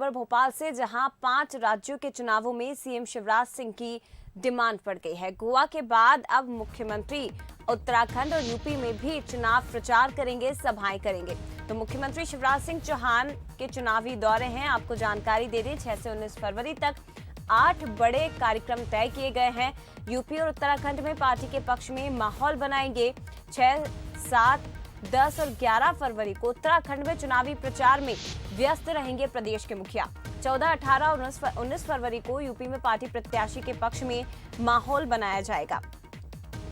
खबर भोपाल से, जहां 5 राज्यों के चुनावों में सीएम शिवराज सिंह की डिमांड बढ़ गई है। गोवा के बाद अब मुख्यमंत्री उत्तराखंड और यूपी में भी चुनाव प्रचार करेंगे, सभाएं करेंगे। तो मुख्यमंत्री शिवराज सिंह चौहान के चुनावी दौरे हैं, आपको जानकारी दे दें। 6 से 19 फरवरी तक 8 बड़े कार्यक्रम तय किए गए हैं। यूपी और उत्तराखंड में पार्टी के पक्ष में माहौल बनाएंगे। 6, 7, 10 और 11 फरवरी को उत्तराखंड में चुनावी प्रचार में व्यस्त रहेंगे प्रदेश के मुखिया। 14, 18 और 19 फरवरी को यूपी में पार्टी प्रत्याशी के पक्ष में माहौल बनाया जाएगा।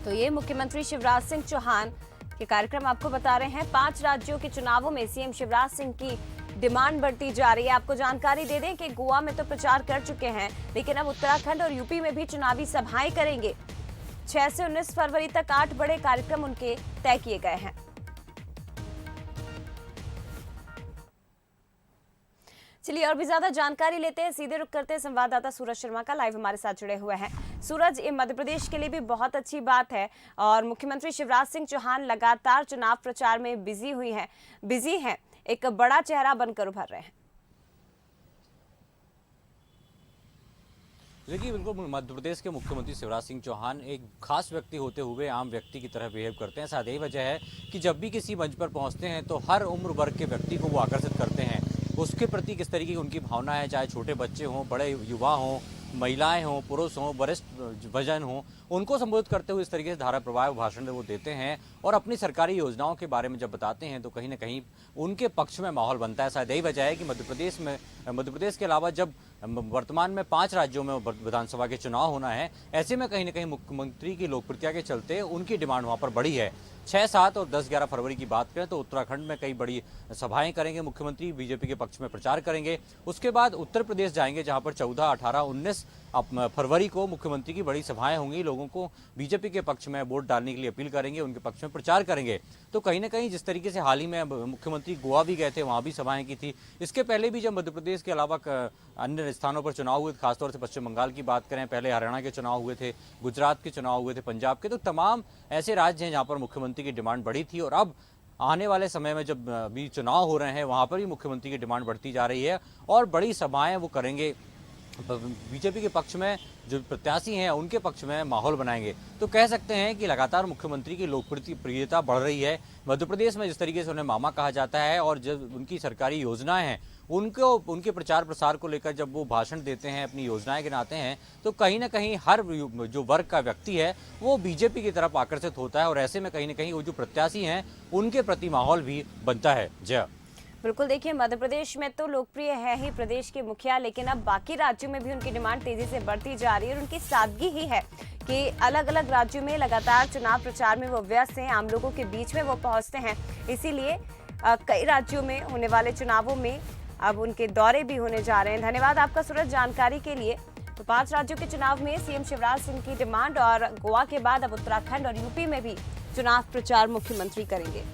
तो ये मुख्यमंत्री शिवराज सिंह चौहान के कार्यक्रम आपको बता रहे हैं। 5 राज्यों के चुनावों में सीएम शिवराज सिंह की डिमांड बढ़ती जा रही है। आपको जानकारी दे दें कि गोवा में तो प्रचार कर चुके हैं, लेकिन अब उत्तराखंड और यूपी में भी चुनावी सभाएं करेंगे। 6 से 19 फरवरी तक 8 बड़े कार्यक्रम उनके तय किए गए हैं। चलिए और भी ज्यादा जानकारी लेते हैं, सीधे रुक करते हैं संवाददाता सूरज शर्मा का, लाइव हमारे साथ जुड़े हुए हैं। सूरज, ये मध्य प्रदेश के लिए भी बहुत अच्छी बात है और मुख्यमंत्री शिवराज सिंह चौहान लगातार चुनाव प्रचार में बिजी हैं, एक बड़ा चेहरा बनकर उभर रहे हैं। देखिए, बिल्कुल मध्य प्रदेश के मुख्यमंत्री शिवराज सिंह चौहान एक खास व्यक्ति होते हुए आम व्यक्ति की तरह बिहेव करते हैं। शायद यही वजह है कि जब भी किसी मंच पर पहुंचते हैं तो हर उम्र वर्ग के व्यक्ति को वो आकर्षित करते हैं। उसके प्रति किस तरीके की उनकी भावना है, चाहे छोटे बच्चे हों, बड़े युवा हों, महिलाएं हों, पुरुष हों, वरिष्ठ वजन हों, उनको संबोधित करते हुए इस तरीके से धारा प्रवाह भाषण वो देते हैं और अपनी सरकारी योजनाओं के बारे में जब बताते हैं तो कहीं ना कहीं उनके पक्ष में माहौल बनता है। शायद यही वजह है कि मध्य प्रदेश के अलावा जब वर्तमान में 5 राज्यों में विधानसभा के चुनाव होना है, ऐसे में कहीं ना कहीं मुख्यमंत्री की लोकप्रियता के चलते उनकी डिमांड वहाँ पर बढ़ी है। 6, 7 और 10, 11 फरवरी की बात करें तो उत्तराखंड में कई बड़ी सभाएं करेंगे मुख्यमंत्री, बीजेपी के पक्ष में प्रचार करेंगे। उसके बाद उत्तर प्रदेश जाएंगे, जहां पर 14, 18, 19 फरवरी को मुख्यमंत्री की बड़ी सभाएं होंगी। लोगों को बीजेपी के पक्ष में वोट डालने के लिए अपील करेंगे, उनके पक्ष में प्रचार करेंगे। तो कहीं ना कहीं जिस तरीके से हाल ही में मुख्यमंत्री गोवा भी गए थे, वहां भी सभाएं की थी। इसके पहले भी जब मध्य प्रदेश के अलावा अन्य स्थानों पर चुनाव हुए, खासतौर से पश्चिम बंगाल की बात करें, पहले हरियाणा के चुनाव हुए थे, गुजरात के चुनाव हुए थे, पंजाब के, तो तमाम ऐसे राज्य हैं जहां पर मुख्यमंत्री की डिमांड बढ़ी थी। और अब आने वाले समय में जब भी चुनाव हो रहे हैं, वहां पर भी मुख्यमंत्री की डिमांड बढ़ती जा रही है और बड़ी सभाएं वो करेंगे। बीजेपी के पक्ष में जो प्रत्याशी हैं उनके पक्ष में माहौल बनाएंगे। तो कह सकते हैं कि लगातार मुख्यमंत्री की लोकप्रियता बढ़ रही है। मध्य प्रदेश में जिस तरीके से उन्हें मामा कहा जाता है और जब उनकी सरकारी योजनाएं हैं उनके प्रचार प्रसार को लेकर जब वो भाषण देते हैं, अपनी योजनाएं गिनाते हैं, तो कहीं ना कहीं हर जो वर्ग का व्यक्ति है वो बीजेपी की तरफ आकर्षित होता है और ऐसे में कहीं ना कहीं वो जो प्रत्याशी हैं उनके प्रति माहौल भी बनता है। जय बिल्कुल, देखिए मध्य प्रदेश में तो लोकप्रिय है ही प्रदेश के मुखिया, लेकिन अब बाकी राज्यों में भी उनकी डिमांड तेजी से बढ़ती जा रही है और उनकी सादगी ही है कि अलग अलग राज्यों में लगातार चुनाव प्रचार में वो व्यस्त हैं, आम लोगों के बीच में वो पहुंचते हैं। इसीलिए कई राज्यों में होने वाले चुनावों में अब उनके दौरे भी होने जा रहे हैं। धन्यवाद आपका सूरज जानकारी के लिए। तो 5 राज्यों के चुनाव में सीएम शिवराज सिंह की डिमांड और गोवा के बाद अब उत्तराखंड और यूपी में भी चुनाव प्रचार मुख्यमंत्री करेंगे।